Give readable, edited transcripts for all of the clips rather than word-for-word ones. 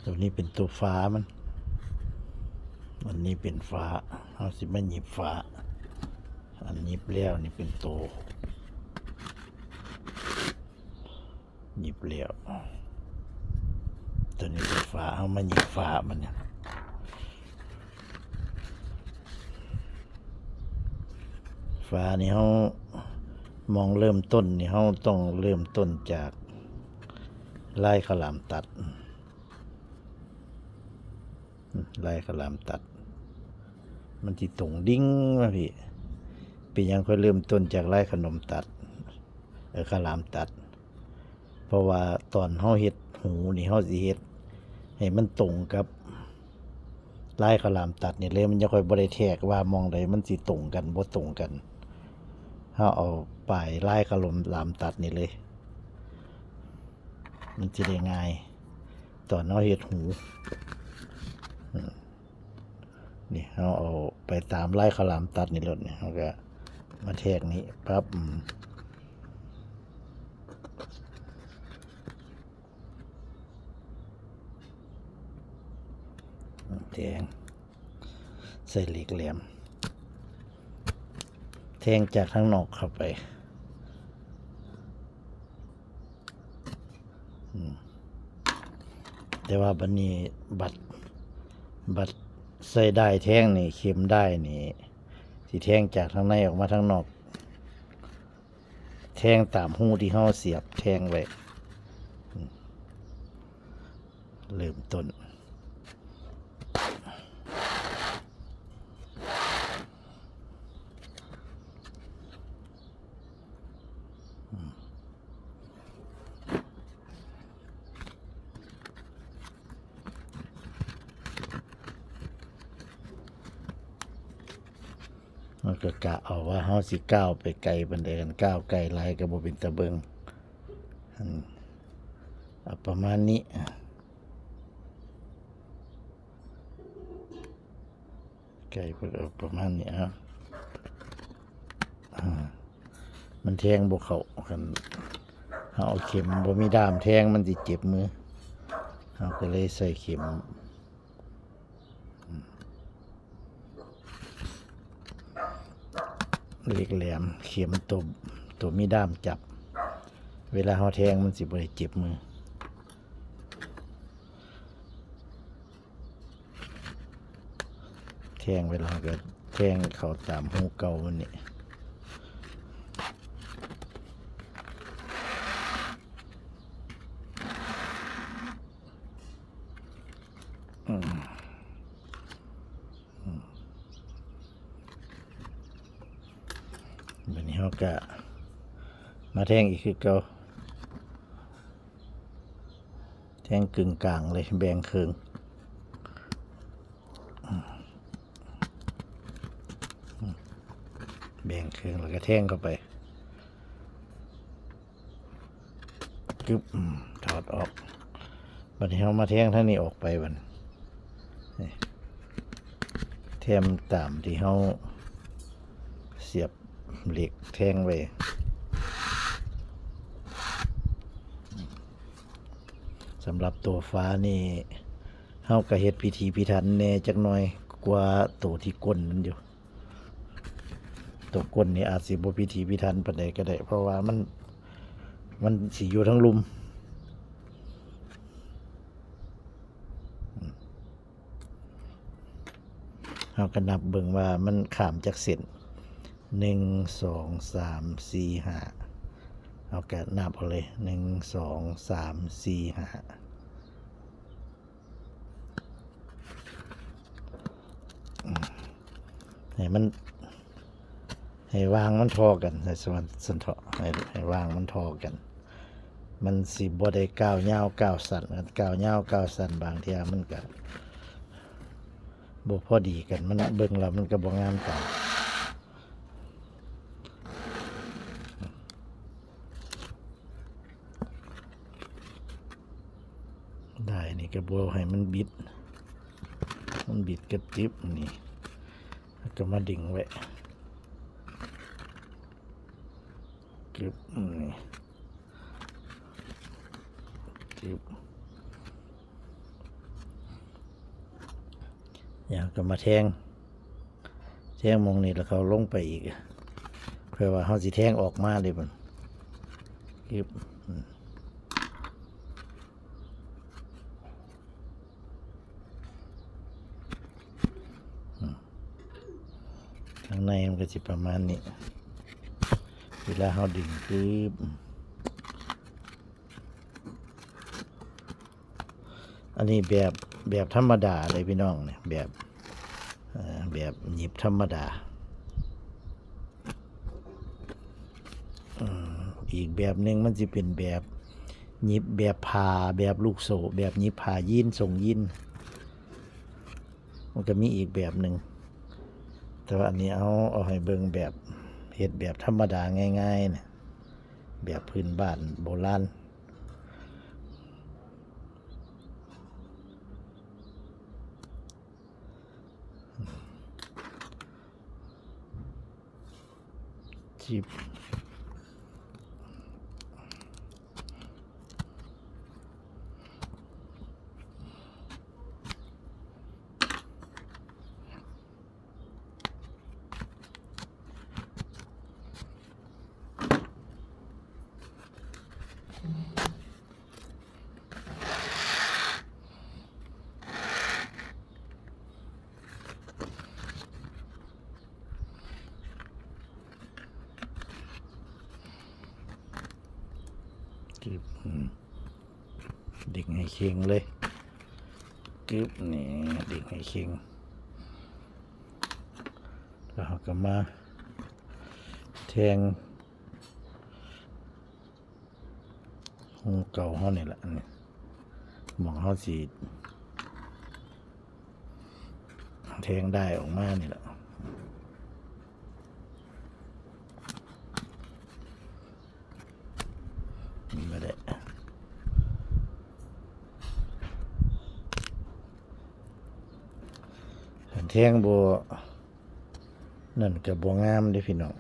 ตัวนี้เป็นตัวฟ้ามันอันนี้เป็นฟ้าเอาสิมาหยิบฟ้าอันหยิบแล้วนี่เป็นตัวหยิบแล้วตัวนี้เป็นฟ้าเอามาหยิบฟ้ามันเนี่ยฟ้านี่เขามองเริ่มต้นนี่เขาต้องเริ่มต้นจากไล่ข้าวหลามตัดไล่ข้าวหลามตัดมันที่ตรงดิ้งมาพี่เป็นยังค่อยเริ่มต้นจากไล่ขนมตัดข้าวหลามตัดเพราะว่าตอนเฮาเฮ็ดหูนี่เฮาสิเฮ็ดให้มันตรงกับไล่ข้าวหลามตัดนี่เลยมันจะค่อยบ่ได้แทรกว่ามองใดมันสิตรงกันบ่ตรงกันเฮาเอาปลายไล่ข้าวหลามตัดนี่เลยมันสิได้ง่ายตอนเฮาเฮ็ดหูนี่เราเอาไปตามไล่ข้าวหลามตัดนี่รถเนี่ยเราก็มาแทกนี้ปั๊บแทงใส่เหล็กแหลมแทงจากข้างนอกเข้าไปแต่ว่าบัดนี้บัดใส่ได้แทงนี่เข็มได้นี่ที่แทงจากทางในออกมาทางนอกแทงตามหูที่เฮาเสียบแทงไว้เริ่มต้นมันก็กะเอาว่าเฮาสิก้าวไปไกลปานใดกันก้าวไกลหลายก็บ่เป็นตาเบิงประมาณนี้ไกลประมาณนี้ครับมันแทงบ่เข้ากันเอาเข็มบ่มีด้ามแทงมันสิเจ็บมือเราก็เลยใส่เข็มเหล็กแหลมเข็มตัวมีด้ามจับเวลาเราแทงมันสิบ่ได้เจ็บมือแทงเวลาก็แทงเข้าตามหูเก่ามันนี่วันนี้เขาก็มาแทงอีกคือเก่าแทงกึ่งกลางเลยแบ่งครึ่งแบ่งครึ่งแล้วก็แทงเข้าไปกึบถอดออกวันนี้เขามาแทงท่านี้ออกไปวันแทมตามที่เขาเสียบเหล็กแทงไว้สำหรับตัวฟ้านี่เฮาก็เฮ็ดพิธีพิถันแน่จักหน่อยกว่าตัวที่ก้นมันอยู่ตัวก้นนี่อาจสิบ่พิธีพิถันปานใดก็ได้เพราะว่ามันสิอยู่ทั้งลุมเฮาก็นับเบิ่งว่ามันข้ามจากเส้น1 2 3 4 5เอาก็นับเอาเลย1 2 3 4 5ให้วางมันทอกันในส่วนสันเถาะให้วางมันทอกันมันสิบ่ได้ก้าวยาวก้าวสั้นก้าวยาวก้าวสั้นบางเที่ยมันก็บ่พอดีกันมันเบิ่งแล้วมันก็บ่งามตาได้นี่ก็บ่ให้มันบิดกระติบนี่ก็มาดึงไว้กึบนี่กึบ อยากก็มาแทงมองนี่แล้วเขาลงไปอีกเพื่อว่าเขาสิแทงออกมาเลยมันคือข้างในมันก็จะประมาณนี้เวลาเขาดึงคืออันนี้แบบธรรมดาเลยพี่น้องเนี่ยแบบหยิบธรรมดาอีกแบบหนึ่งมันจะเป็นแบบหยิบแบบพาแบบลูกโซ่แบบหยิบพายินส่งยินมันก็มีอีกแบบหนึ่งแต่ว่าอันนี้เอาให้เบิ่งแบบเฮ็ดแบบธรรมดาง่ายๆนะแบบพื้นบ้านโบราณจิบดึงให้เค็งเลยกึบนี่ดึงให้เค็งแล้วเราก็มาแทงหูเก่าเขานี่แหละนี่มองเขาสีแทงได้ออกมานี่แหละไม่ได้แทงบัวนั่นกับบัวงามเด้พี่น้อง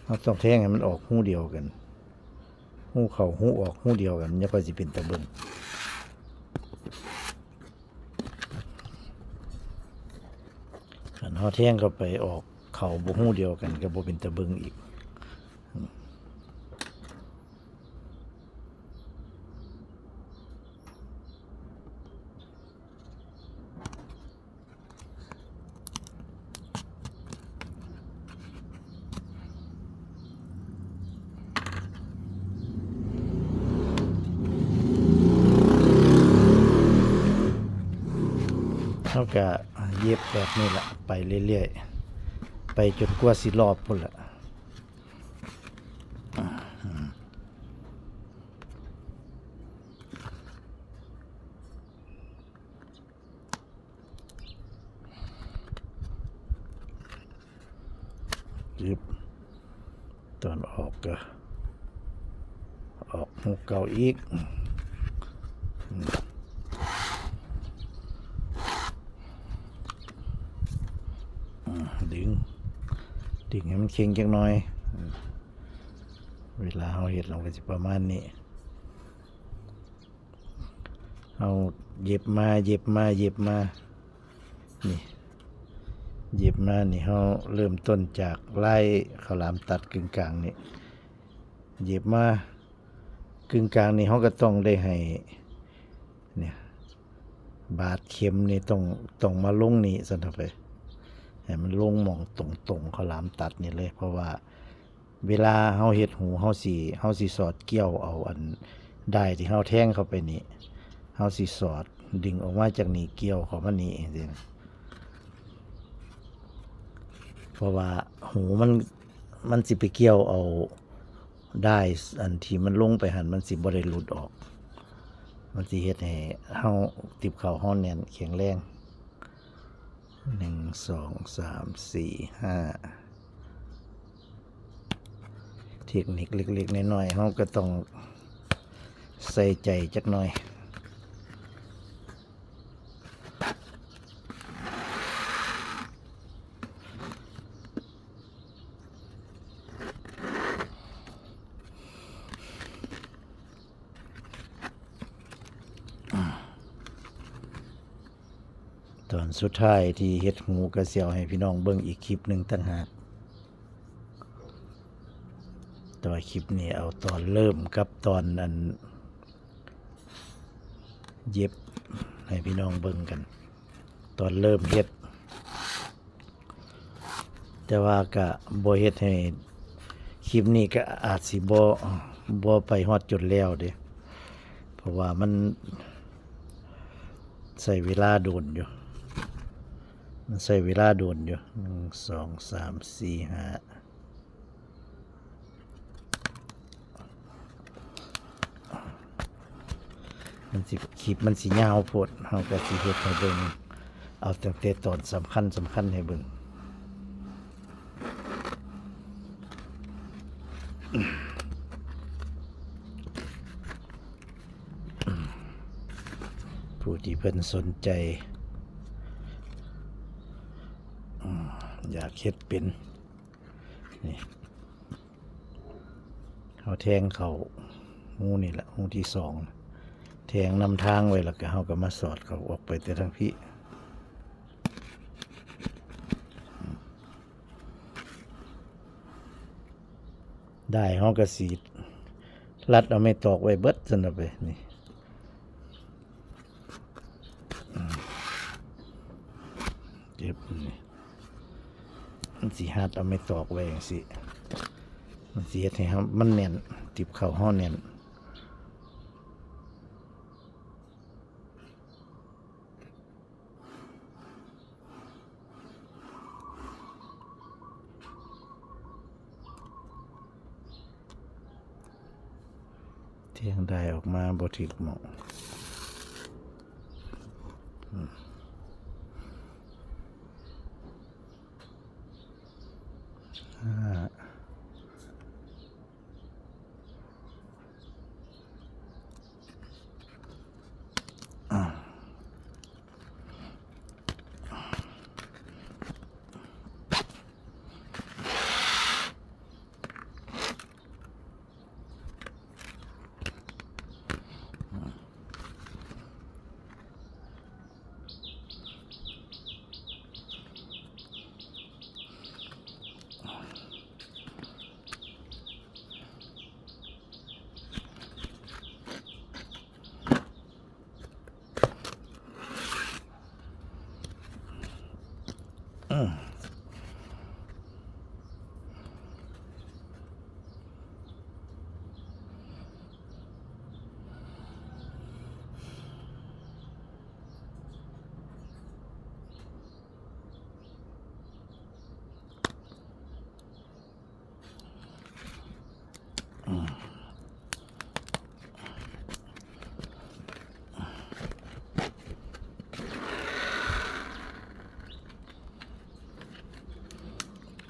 เราต้องแทงให้มันออกหูเดียวกันหูเข่าหูออกหูเดียวกันยังก็จะเป็นตะเบิงเขาแทงเข้าไปออกเข่าบ่หูเดียวกันกับบ่เป็นตะเบิงอีกเท่ากับเย็บแบบนี้แหละไปเรื่อยๆไปจนกว่าสิรอบพุ่นละยึบตอนออกก็ออกหูเก่าอีกดึงให้มันเค็งจักหน่อยเวลาเราเห็ดเราก็จะประมาณนี้เอาเย็บมานี่เย็บมานี่เราเริ่มต้นจากไล่ข้าวหลามตัดกึ่งกลางนี่เย็บมากึ่งกลางนี่เขาก็ต้องได้ให้เนี่ยบาดเข็มนี่ต้องมาลงนี่สันทไปให้มันลงมองตรงข้าวหลามตัดนี่เลยเพราะว่าเวลาเฮาเฮ็ดหูเฮาสิสอดเกี่ยวเอาอันได้ที่เฮาแทงเข้าไปนี่เฮาสิสอดดึงออกมาจากนี่เกี่ยวเข้ามานี่จังซี่เพราะว่าหูมันสิไปเกี่ยวเอาได้อันที่มันลงไปหันมันสิบ่ได้หลุดออกมันสิเฮ็ดให้เฮาติบเข้าเฮาแน่นแข็งแรง1 2 3 4 5เทคนิคเล็กๆน้อยๆเราก็ต้องใส่ใจจักหน่อย ตอนสุดท้ายที่เฮ็ดหูกระเสียวให้พี่น้องเบิ่งอีกคลิปหนึ่งต่างหากแต่ว่าคลิปนี้เอาตอนเริ่มกับตอนอันเย็บให้พี่น้องเบิ่งกัน ตอนเริ่มเฮ็ดแต่ว่าก็บ่เฮ็ดให้คลิปนี้ก็อาจสิบ่ไปฮอดจนแล้วเด้เพราะว่ามันใช้เวลาโดนอยู่มันใช้เวลาโดนอยู่1 2 3 4 5มันสิคลิปมันสิยาวโพดเฮาก็สิเฮ็ดให้เบิ่งเอาตั้งแต่ตอนสำคัญให้เบิ่งผู้ที่เพิ่นสนใจอยากเฮ็ดเป็นนี่เอาแทงเขาหูนี่แหละหูที่2แทงนำทางไว้แล้วก็เฮาก็มาสอดเขาออกไปแต่ทางพี่ได้เฮาก็สีรัดเอาไม่ตอกไว้เบิดซั่นน่ะไปนี่เจ็บนี่มันสิหัดเอาไม่ตอกไว้จังซี่มันสิเฮ็ดให้มันแน่นติบเข้าเฮาแน่นเที่ยงได้ออกมาบ่ถึกหม้อง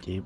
เจ็บ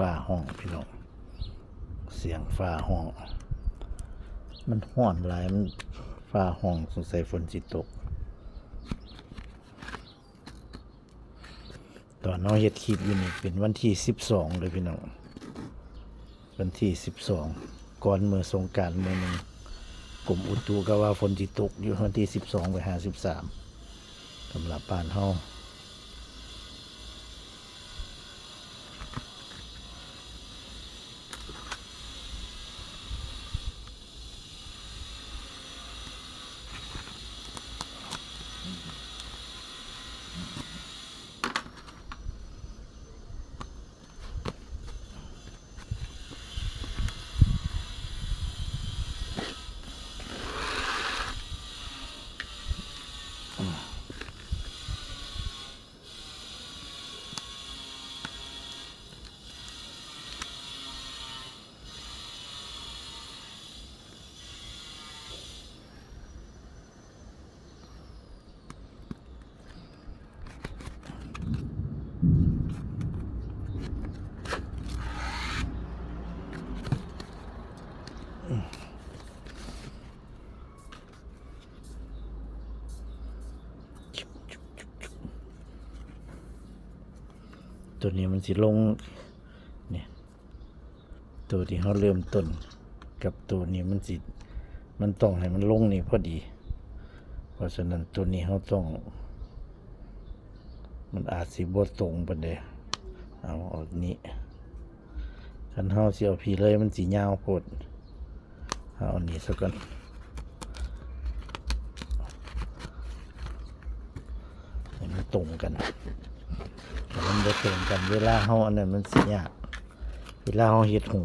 ฟ้าห้องพี่น้องเสียงฟ้าห้องมันห้อนหลายมันฟ้าห้องสงสัยฝนสิตกตอนเราเฮ็ดคลิปอยู่นี่เป็นวันที่12เลยพี่น้องวันที่12ก่อนมื้อสงกรานต์มื้อนึงกรมอุตุก็ว่าฝนสิตกอยู่วันที่12ไป53สำหรับบ้านเฮา ตัวนี้มันสิลงเนี่ยตัวที่เขาเริ่มต้นกับตัวนี้มันต้องให้มันลงนี่พอดี เพราะฉะนั้นตัวนี้เขาต้องมันอาจสิบ่ตรงปานใดเอาออกนี้คันเฮาสิเอาพี่เลยมันสิยาวโพดเอาอันนี้ซะก่อนให้มันตรงกันถ้ามันบ่ตรงกันเวลาเฮาอันนั้นมันสิยากเวลาเฮาเฮ็ดหู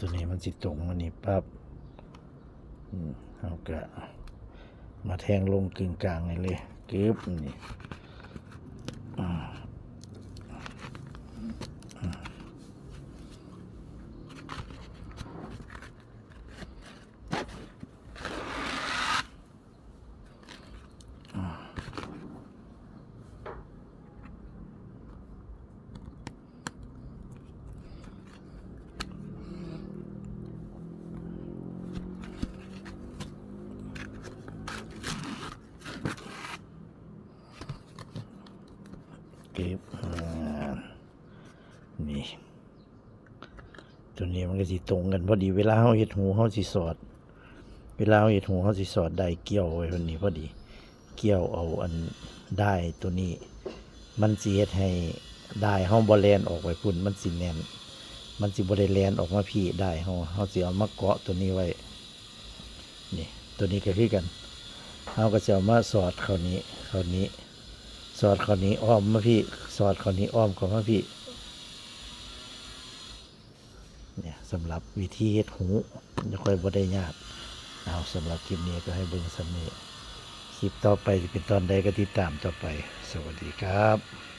ตัวนี้มันสิตรงอันนี้ปั๊บเอาก็มาแทงลงกึ่งกลางนี่เลยกึบนี่เก็บนี่ตัวนี้มันก็สิตรงกันพอดีเวลาเฮาเฮ็ดหูเฮาสิสอดเวลาเฮาเฮ็ดหูเฮาสิสอดได้เกี่ยวไว้พอดีพอดีเกี่ยวเอาอันได้ตัวนี้มันสิเฮ็ดให้ได้เฮาบ่แล่นออกไปพุ่นมันสิแน่นมันสิบ่ได้แล่นออกมาพี่ได้เฮาสิเอามาเกาะตัวนี้ไว้นี่ตัวนี้ก็คือกันเฮาก็จะเอามาสอดเข้านี้สอดเข้านี้อ้อมมาพี่สอดเข้านี้อ้อมเข้ามาพี่เนี่ยสำหรับวิธีเฮ็ดหูจะค่อยบ่ได้ยากเอาสำหรับคลิปนี้ก็ให้เบิ่งซ้ำนี้คลิปต่อไปจะเป็นตอนใดก็ติดตามต่อไปสวัสดีครับ